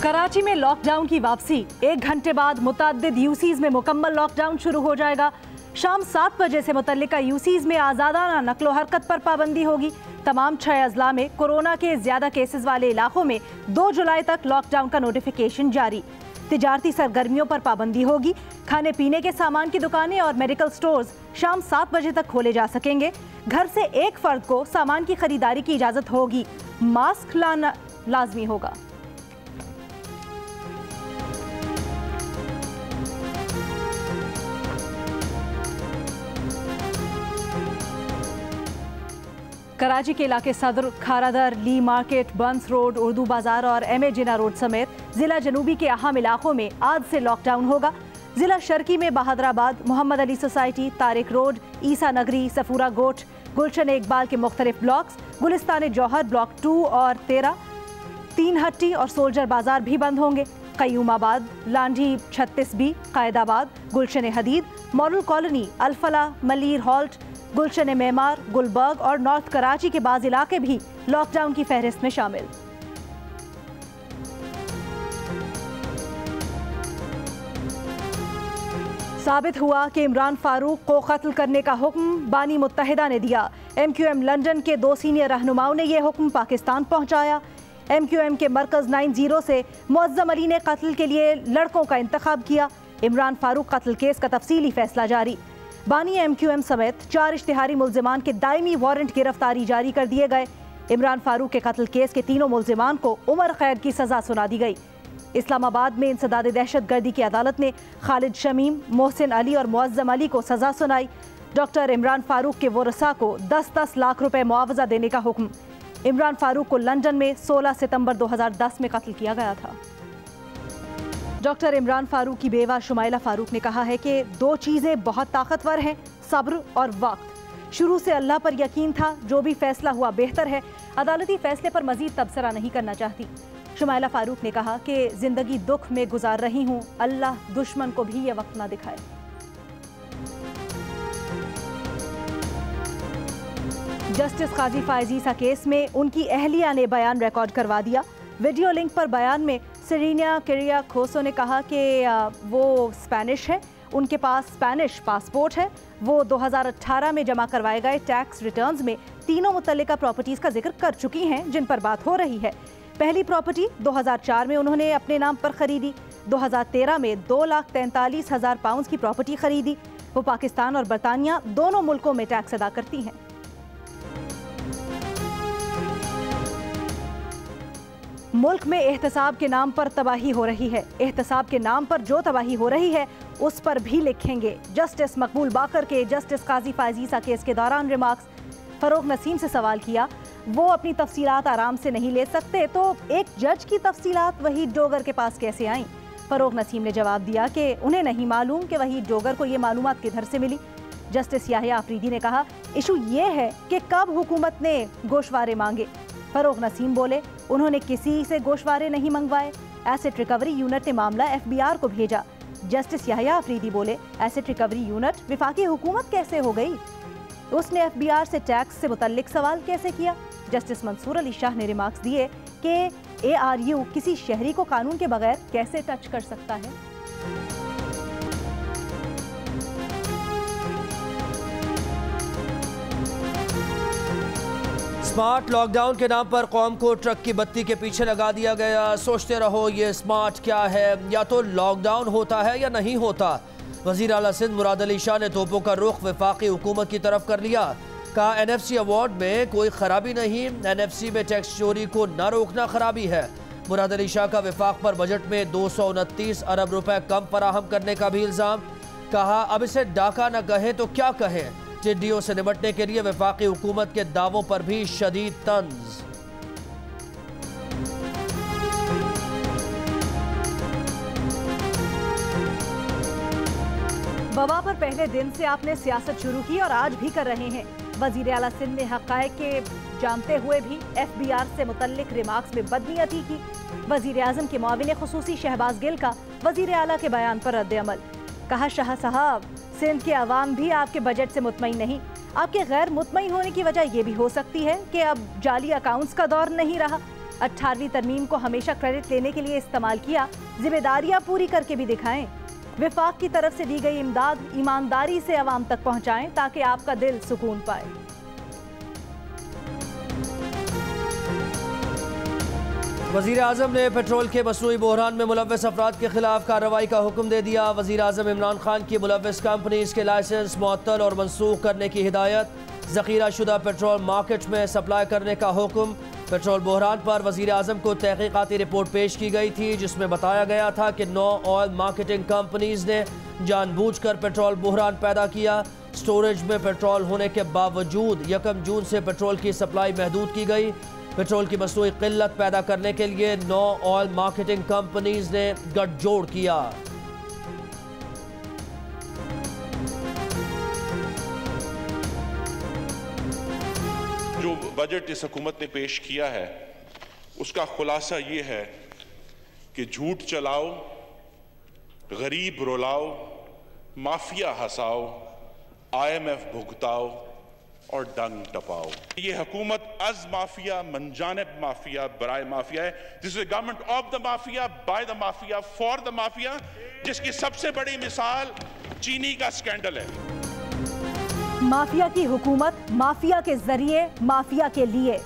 कराची में लॉकडाउन की वापसी। 1 घंटे बाद मुतअद्दिद यूसीज में मुकम्मल लॉकडाउन शुरू हो जाएगा। शाम 7 बजे से मुतल्लिका यूसीज में आज़ादाना नक्लो हरकत पर पाबंदी होगी। तमाम 6 अजला में कोरोना के ज्यादा केसेस वाले इलाकों में 2 जुलाई तक लॉकडाउन का नोटिफिकेशन जारी। तिजारती सरगर्मियों पर पाबंदी होगी। खाने पीने के सामान की दुकानें और मेडिकल स्टोर्स शाम 7 बजे तक खोले जा सकेंगे। घर से एक फर्द को सामान की खरीदारी की इजाज़त होगी। मास्क लाना लाजमी होगा। कराची के इलाके सदर, खारादर, ली मार्केट, बंस रोड, उर्दू बाजार और एम.ए. जिना रोड समेत जिला जनूबी के अहम इलाकों में आज से लॉकडाउन होगा। जिला शर्की में बहादराबाद, मोहम्मद अली सोसाइटी, तारिक रोड, ईसा नगरी, सफूरा गोट, गुलशन इकबाल के मुख्तलिफ ब्लॉक्स, गुलिस्तान जौहर ब्लॉक 2 और 13, 3 हट्टी और सोल्जर बाजार भी बंद होंगे। Qayyumabad, Landhi 36B, Qaidabad, Gulshan Hadeed, model colony, Al Falah, Malir halt, Gulshan Memar, Gulberg और नॉर्थ कराची के बाज़ इलाके भी लॉकडाउन की फहरिस्त में शामिल। साबित हुआ कि इमरान फारूक को कत्ल करने का हुक्म बानी मुत्तहिदा ने दिया। MQM लंदन के 2 सीनियर रहनुमाओं ने यह हुक्म पाकिस्तान पहुंचाया। MQM के मरकज़ 90 से मुअज़्ज़म अली ने कत्ल के लिए लड़कों का इंतखाब किया। इमरान फारूक कत्ल केस का तफसीली फैसला जारी। बानी MQM समेत 4 इश्तिहारी मुल्ज़िमान के दायमी वारंट गिरफ्तारी जारी कर दिए गए। इमरान फारूक के कत्ल केस के तीनों मुल्ज़िमान को उम्र कैद की सज़ा सुना दी गई। इस्लामाबाद में इंसदाद दहशतगर्दी की अदालत ने खालिद शमीम, मोहसिन अली और मुअज़्ज़म अली को सज़ा सुनाई। डॉक्टर इमरान फारूक के वरसा को 10-10 लाख रुपए मुआवजा देने का हुक्म। इमरान फारूक को लंदन में 16 सितंबर 2010 में कत्ल किया गया था। डॉक्टर इमरान फारूक की बेवा शुमाइला फारूक ने कहा है कि 2 चीज़ें बहुत ताकतवर हैं, सब्र और वक्त। शुरू से अल्लाह पर यकीन था, जो भी फैसला हुआ बेहतर है। अदालती फैसले पर मजीद तबसरा नहीं करना चाहती। शुमाइला फारूक ने कहा कि जिंदगी दुख में गुजार रही हूँ, अल्लाह दुश्मन को भी ये वक्त ना दिखाए। जस्टिस काजी फायजीसा केस में उनकी अहलिया ने बयान रिकॉर्ड करवा दिया। वीडियो लिंक पर बयान में सेरेना किरियाकोसो ने कहा कि वो स्पेनिश है, उनके पास स्पेनिश पासपोर्ट है। वो 2018 में जमा करवाए गए टैक्स रिटर्न्स में तीनों मुतल्लिका प्रॉपर्टीज़ का जिक्र कर चुकी हैं जिन पर बात हो रही है। पहली प्रॉपर्टी 2004 में उन्होंने अपने नाम पर खरीदी। 2013 में 2,43,000 पाउंड की प्रॉपर्टी खरीदी। वो पाकिस्तान और बरतानिया दोनों मुल्कों में टैक्स अदा करती हैं। मुल्क में एहतसाब के नाम पर तबाही हो रही है। एहतसाब के नाम पर जो तबाही हो रही है उस पर भी लिखेंगे। जस्टिस मकबूल बाकर के जस्टिस काजी फायजीसा केस के दौरान रिमार्क्स। फरोग नसीम से सवाल किया, वो अपनी तफसीलात आराम से नहीं ले सकते तो एक जज की तफसीलात वहीद डोगर के पास कैसे आईं? फरोग नसीम ने जवाब दिया कि उन्हें नहीं मालूम कि वहीद डोगर को ये मालूमात किधर से मिली। जस्टिस याहिया अफरीदी ने कहा, इशू ये है कि कब हुकूमत ने गोशवारे मांगे। फरोग नसीम बोले, उन्होंने किसी से गोशवारे नहीं मंगवाए। एसेट रिकवरी यूनिट ने मामला FBR को भेजा। जस्टिस याहिया अफरीदी बोले, एसेट रिकवरी यूनिट विफाकी हुकूमत कैसे हो गई? उसने FBR से टैक्स से मुतल्लिक सवाल कैसे किया? जस्टिस मंसूर अली शाह ने रिमार्क्स दिए कि ARU किसी शहरी को कानून के बगैर कैसे टच कर सकता है। स्मार्ट लॉकडाउन के नाम पर कौम को ट्रक की बत्ती के पीछे लगा दिया गया। सोचते रहो ये स्मार्ट क्या है, या तो लॉकडाउन होता है या नहीं होता। वज़ीर आला सिंध मुराद अली शाह ने तोपों का रुख वफाकी हुकूमत की तरफ कर लिया। कहा, NFC अवार्ड में कोई खराबी नहीं, NFC में टैक्स चोरी को न रोकना खराबी है। मुराद अली शाह का वफाक पर बजट में 229 अरब रुपए कम फराहम करने का भी इल्ज़ाम। कहा, अब इसे डाका न कहे तो क्या कहें। टिड्डियों से निपटने के लिए वफाकी हुकूमत के दावों पर भी शदीद तंज। वबा पर पहले दिन से आपने सियासत शुरू की और आज भी कर रहे हैं। वजीर आला सिंध ने हक़ाइक़ के जानते हुए भी FBR से मुतल्लिक रिमार्क्स में बदनीयती की। वजीर आज़म के मुआविन खुसूसी शहबाज गिल का वजीर आला के बयान पर रद्द अमल। कहा, शाह साहब, सिंध के अवाम भी आपके बजट से मुतमईन नहीं। आपके गैर मुतमईन होने की वजह यह भी हो सकती है कि अब जाली अकाउंट्स का दौर नहीं रहा। 18वीं तरमीम को हमेशा क्रेडिट लेने के लिए इस्तेमाल किया, जिम्मेदारियां पूरी करके भी दिखाएं। विफाक की तरफ से दी गई इमदाद ईमानदारी से अवाम तक पहुंचाएं ताकि आपका दिल सुकून पाए। वज़ीर आज़म ने पेट्रोल के मसनूई बहरान में मुलव्वस अफराद के खिलाफ कार्रवाई का हुक्म दे दिया। वज़ीर आज़म इमरान खान की मुलव्वस कंपनीज के लाइसेंस मुअत्तल और मनसूख करने की हिदायत, ज़ख़ीरा शुदा पेट्रोल मार्केट में सप्लाई करने का हुक्म। पेट्रोल बहरान पर वज़ीर आज़म को तहक़ीक़ाती रिपोर्ट पेश की गई थी, जिसमें बताया गया था कि 9 ऑयल मार्केटिंग कंपनीज ने जानबूझकर पेट्रोल बहरान पैदा किया। स्टोरेज में पेट्रोल होने के बावजूद 1 जून से पेट्रोल की सप्लाई महदूद की गई। पेट्रोल की मसनूई किल्लत पैदा करने के लिए 9 ऑयल मार्केटिंग कंपनीज ने गठजोड़ किया। जो बजट इस हुकूमत ने पेश किया है उसका खुलासा ये है कि झूठ चलाओ, गरीब रुलाओ, माफिया हंसाओ, IMF भुगताओ और डंग टपाओ। ये हुकूमत अज माफिया, मनजानिब माफिया, बराए माफिया है। This is government of the mafia, by the mafia, for the mafia, जिसकी सबसे बड़ी मिसाल चीनी का स्कैंडल है। माफिया की हुकूमत, माफिया के जरिए, माफिया के लिए।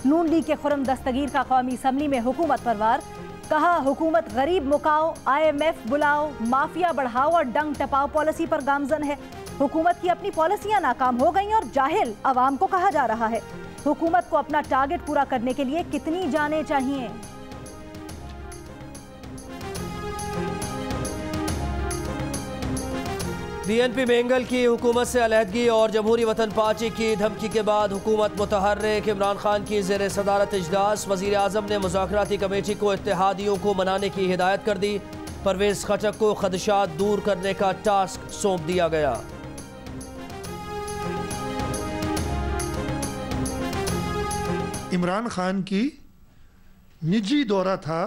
नून लीग के खुर्रम दस्तगीर का कौमी असम्बली में हुकूमत पर वार। कहा, हुकूमत गरीब मुकाओ, IMF बुलाओ, माफिया बढ़ाओ और डंग टपाओ पॉलिसी पर गामजन है। हुकूमत की अपनी पॉलिसियां नाकाम हो गई और जाहिल अवाम को कहा जा रहा है। हुकूमत को अपना टारगेट पूरा करने के लिए कितनी जानें चाहिए? BNP बेंगल की हुकूमत से अलहदगी और जमहूरी वतन पार्टी की धमकी के बाद हुकूमत मुतहर्रिक इमरान खान की ज़ेर सदारत इजलास। वज़ीर आज़म ने मुज़ाकराती कमेटी को इत्तेहादियों को मनाने की हिदायत कर दी। परवेज़ खटक को खदशात दूर करने का टास्क सौंप दिया गया। इमरान खान की निजी दौरा था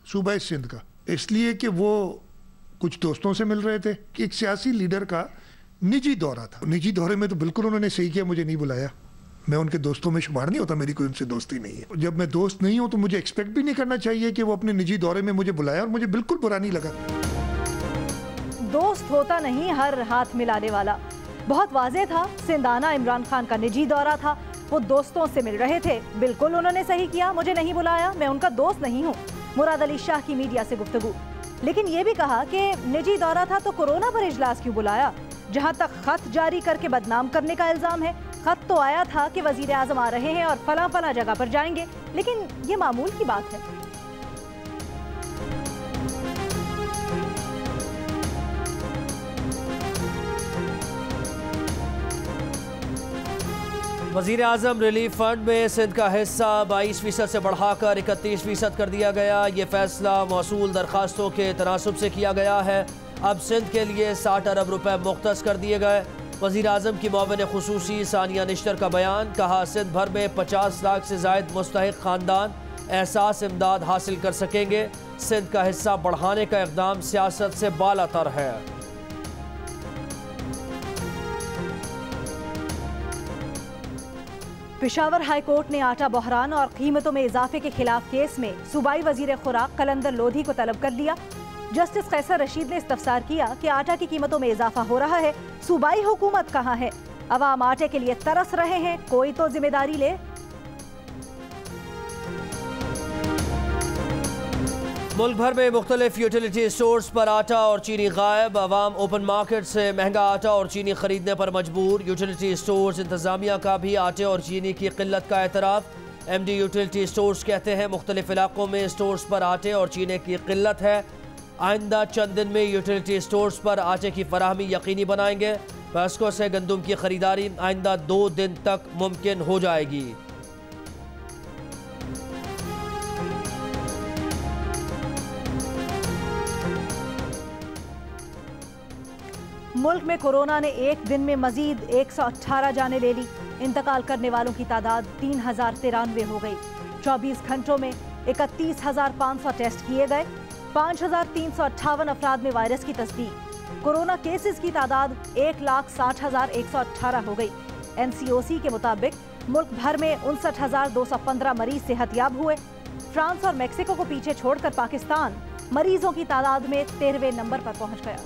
सूबा सिंध का, इसलिए कि वो कुछ दोस्तों से मिल रहे थे कि एक सियासी लीडर का निजी दौरा था। निजी दौरे में तो बिल्कुल उन्होंने सही किया, मुझे नहीं बुलाया। मैं उनके दोस्तों में शुमार नहीं होता, मेरी कोई उनसे दोस्ती नहीं है। जब मैं दोस्त नहीं हूं तो मुझे एक्सपेक्ट भी नहीं करना चाहिए कि वो अपने निजी दौरे में मुझे बुलाया, और मुझे बिल्कुल बुरा नहीं लगा। दोस्त होता नहीं हर हाथ मिलाने वाला। बहुत वाज़ेह था, सिंध आना इमरान खान का निजी दौरा था। वो दोस्तों से मिल रहे थे, बिल्कुल उन्होंने सही किया, मुझे नहीं बुलाया, मैं उनका दोस्त नहीं हूँ। मुराद अली शाह की मीडिया से गुफ्तगू। लेकिन ये भी कहा कि निजी दौरा था तो कोरोना पर इजलास क्यों बुलाया? जहां तक खत जारी करके बदनाम करने का इल्जाम है, खत तो आया था कि वजीर आजम आ रहे हैं और फला फला जगह पर जाएंगे, लेकिन ये मामूल की बात है। वज़ीर आज़म रिलीफ फंड में सिंध का हिस्सा 22% से बढ़ाकर 31% कर दिया गया। ये फैसला मौसूल दरखास्तों के तनासुब से किया गया है। अब सिंध के लिए 60 अरब रुपए मुख्तस कर दिए गए। वज़ीर आज़म की मुआविन खुसूसी सानिया निश्तर का बयान। कहा, सिंध भर में 50 लाख से ज़ायद मुस्तहिक ख़ानदान एहसास इमदाद हासिल कर सकेंगे। सिंध का हिस्सा बढ़ाने का इक़दाम सियासत से बालातर है। पेशावर हाई कोर्ट ने आटा बहरान और कीमतों में इजाफे के खिलाफ केस में सूबाई वजीर खुराक कलंदर लोधी को तलब कर लिया। जस्टिस कैसर रशीद ने इस्तफसार किया कि आटा की कीमतों में इजाफा हो रहा है, सूबाई हुकूमत कहाँ है? अवाम आटे के लिए तरस रहे हैं, कोई तो जिम्मेदारी ले। मुल्क भर में मुख्तलिफ यूटिलिटी स्टोर्स पर आटा और चीनी गायब। अवाम ओपन मार्केट से महंगा आटा और चीनी खरीदने पर मजबूर। यूटिलिटी स्टोर्स इंतजामिया का भी आटे और चीनी की किल्लत का एतराफ़। MD यूटिलिटी स्टोर्स कहते हैं मुख्तलिफ इलाकों में स्टोर्स पर आटे और चीनी की किल्लत है। आइंदा चंद दिन में यूटिलिटी स्टोर्स पर आटे की फराहमी यकीनी बनाएंगे। पैस्को से गंदम की खरीदारी आइंदा 2 दिन तक मुमकिन हो जाएगी। मुल्क में कोरोना ने एक दिन में मजीद 118 जानें ले ली। इंतकाल करने वालों की तादाद 3093 हो गई। 24 घंटों में 31,500 टेस्ट किए गए। 5,358 अफराद में वायरस की तस्दीक। कोरोना केसेस की तादाद 1,60,118 हो गई। NCOC के मुताबिक मुल्क भर में 59,215 मरीज सेहतयाब हुए। फ्रांस और मेक्सिको को पीछे छोड़कर पाकिस्तान मरीजों की तादाद में 13वें नंबर पर पहुंच गया।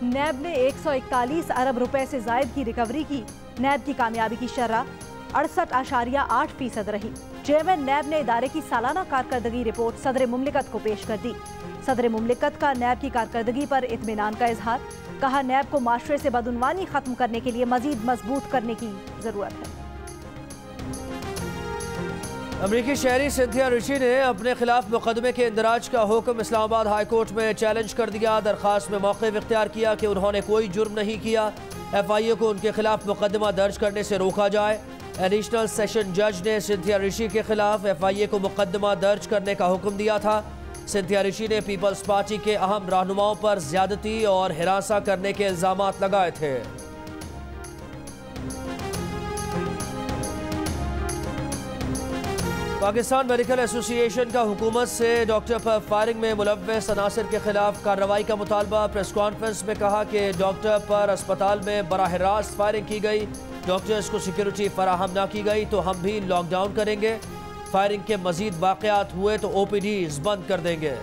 नैब ने 141 अरब रुपए से जायद की रिकवरी की। नैब की कामयाबी की शरह 68.8% रही। चेयरमैन नैब ने इदारे की सालाना कारकर्दगी रिपोर्ट सदर मुमलिकत को पेश कर दी। सदर मुमलिकत का नैब की कारकर्दगी पर इत्मीनान का इजहार। कहा, नैब को माशरे से बदउनवानी खत्म करने के लिए मजीद मजबूत करने की जरूरत है। अमरीकी शहरी सिंथिया रिशी ने अपने खिलाफ मुकदमे के इंदराज का हुक्म इस्लामाबाद हाई कोर्ट में चैलेंज कर दिया। दरखास्त में मौक़िफ़ इख्तियार किया कि उन्होंने कोई जुर्म नहीं किया। FIA को उनके खिलाफ मुकदमा दर्ज करने से रोका जाए। एडिशनल सेशन जज ने सिंथिया रिशी के खिलाफ FIA को मुकदमा दर्ज करने का हुक्म दिया था। सिंथिया रिशी ने पीपल्स पार्टी के अहम रहनुमाओं पर ज्यादती और हिरासा करने के इल्जामात लगाए थे। पाकिस्तान मेडिकल एसोसिएशन का हुकूमत से डॉक्टर पर फायरिंग में मुलव्वस अनासिर के खिलाफ कार्रवाई का मुतालबा। प्रेस कॉन्फ्रेंस में कहा कि डॉक्टर पर अस्पताल में बराह रास्त फायरिंग की गई। डॉक्टर्स को सिक्योरिटी फराहम न की गई तो हम भी लॉकडाउन करेंगे। फायरिंग के मजीद वाक़यात हुए तो OPDs बंद कर देंगे।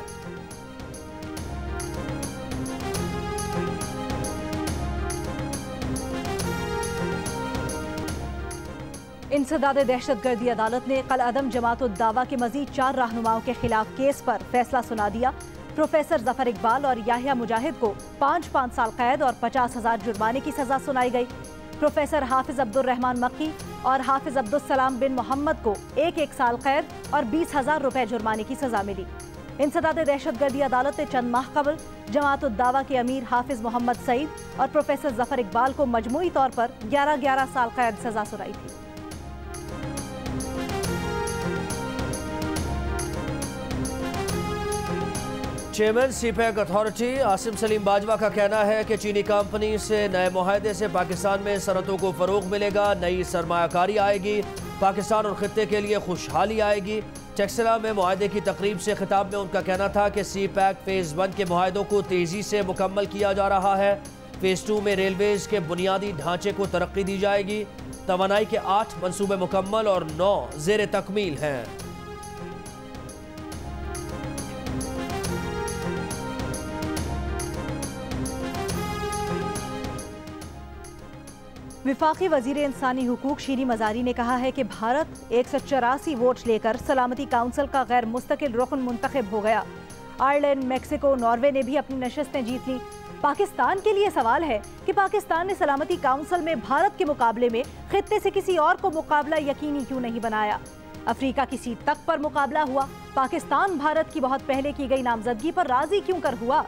इंसदाद दहशतगर्दी अदालत ने कल अदम जमात-उद-दावा के मजीद 4 रहनुमाओं के खिलाफ केस पर फैसला सुना दिया। प्रोफेसर जफर इकबाल और याहिया मुजाहिद को 5 साल कैद और 50,000 जुर्माने की सजा सुनाई गई। प्रोफेसर हाफिज अब्दुल रहमान मक्की और हाफिज अब्दुल सलाम बिन मोहम्मद को 1 साल कैद और 20,000 रुपए जुर्माने की सजा मिली। इंसदाद दहशतगर्दी अदालत ने चंद माह कबल जमात-उद-दावा के अमीर हाफिज मोहम्मद सईद और प्रोफेसर जफर इकबाल को मजमूई तौर पर 11 साल कैद सजा सुनाई थी। Chairman CPEC authority Asim Salim Bajwa का कहना है कि चीनी कंपनी से नए मुआहदे से पाकिस्तान में सनतों को फ़रोग मिलेगा, नई सरमायाकारी आएगी, पाकिस्तान और खित्ते के लिए खुशहाली आएगी। टेक्सला में मुआहदे की तकरीब से खिताब में उनका कहना था कि सीपैक फ़ेज़ 1 के मुआहदों को तेज़ी से मुकम्मल किया जा रहा है। फ़ेज़ 2 में रेलवेज़ के बुनियादी ढांचे को तरक्की दी जाएगी। तवानाई के 8 मनसूबे मुकम्मल और 9 ज़ेर तकमील हैं। विफाकी वजीर इंसानी हुकूक शीरी मजारी ने कहा है कि भारत 184 वोट लेकर सलामती काउंसिल का गैर मुस्तकिल रुकन मुंतखब हो गया। आयरलैंड, मेक्सिको, नॉर्वे ने भी अपनी नशिस्तें जीत ली। पाकिस्तान के लिए सवाल है कि पाकिस्तान ने सलामती काउंसिल में भारत के मुकाबले में खित्ते से किसी और को मुकाबला यकीनी क्यों नहीं बनाया। अफ्रीका की सीट तक पर मुकाबला हुआ। पाकिस्तान भारत की बहुत पहले की गई नामजदगी पर राजी क्यों कर हुआ।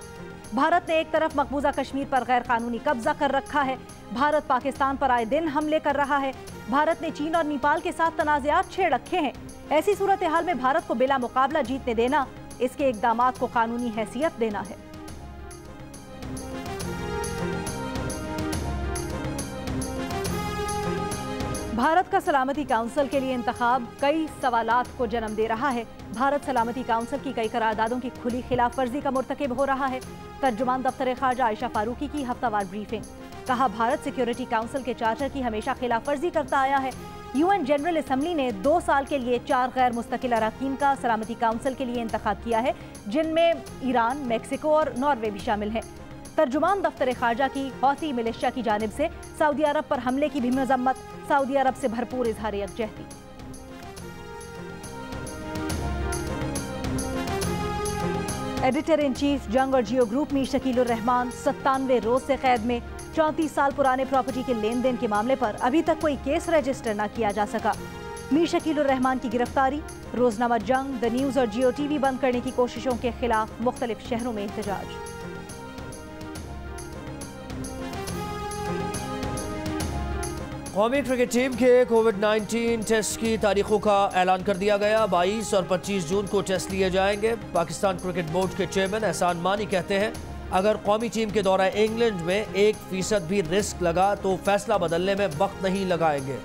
भारत ने एक तरफ मकबूजा कश्मीर पर गैर कानूनी कब्जा कर रखा है। भारत पाकिस्तान पर आए दिन हमले कर रहा है। भारत ने चीन और नेपाल के साथ तनाज़ात छेड़ रखे हैं। ऐसी सूरत हाल में भारत को बिला मुकाबला जीतने देना, इसके इक़दामात को कानूनी हैसियत देना है। भारत का सलामती काउंसिल के लिए इंतखाब कई सवालात को जन्म दे रहा है। भारत सलामती काउंसिल की कई करारदादों की खुली खिलाफ वर्जी का मुर्तकिब हो रहा है। तर्जुमान दफ्तर खारजा आयशा फारूकी की हफ्तावार ब्रीफिंग। कहा, भारत सिक्योरिटी काउंसिल के चार्टर की हमेशा खिलाफ वर्जी करता आया है। UN जनरल असम्बली ने 2 साल के लिए 4 गैर मुस्तकिल अरकान का सलामती काउंसिल के लिए इंतखाब किया है, जिनमें ईरान, मेक्सिको और नॉर्वे भी शामिल हैं। तर्जुमान दफ्तर खारजा की हौथी मिलिशिया की जानिब से सऊदी अरब पर हमले की भी मजम्मत। सऊदी अरब से भरपूर इजहार यकजहती। एडिटर इन चीफ जंग और जियो ग्रुप मीर शकीलुर रहमान 97 रोज से कैद में। 34 साल पुराने प्रॉपर्टी के लेन देन के मामले पर अभी तक कोई केस रजिस्टर न किया जा सका। मीर शकीलुर रहमान की गिरफ्तारी, रोजनामा जंग, द न्यूज और जियो TV बंद करने की कोशिशों के खिलाफ मुख्तलिफ शहरों में एहतजाज। कौमी क्रिकेट टीम के कोविड-19 टेस्ट की तारीखों का ऐलान कर दिया गया। 22 और 25 जून को टेस्ट लिए जाएंगे। पाकिस्तान क्रिकेट बोर्ड के चेयरमैन एहसान मानी कहते हैं, अगर कौमी टीम के दौरा इंग्लैंड में 1% भी रिस्क लगा तो फैसला बदलने में वक्त नहीं लगाएंगे।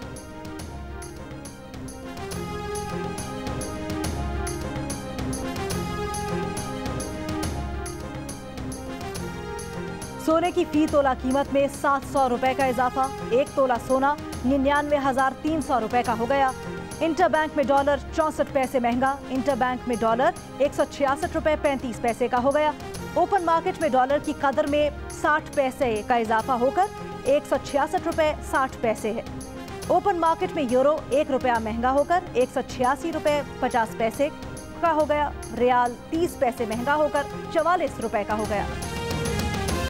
सोने की फी तोला कीमत में 700 रुपए का इजाफा। 1 तोला सोना 99,300 रुपए का हो गया। इंटरबैंक में डॉलर 64 पैसे महंगा, इंटरबैंक में डॉलर 166 रुपए 35 पैसे का हो गया। ओपन मार्केट में डॉलर की कदर में 60 पैसे का इजाफा होकर 166 रुपए 60 पैसे है। ओपन मार्केट में यूरो 1 रुपया महंगा होकर 186 रुपए 50 पैसे का हो गया। रियाल 30 पैसे महंगा होकर 44 रुपए का हो गया।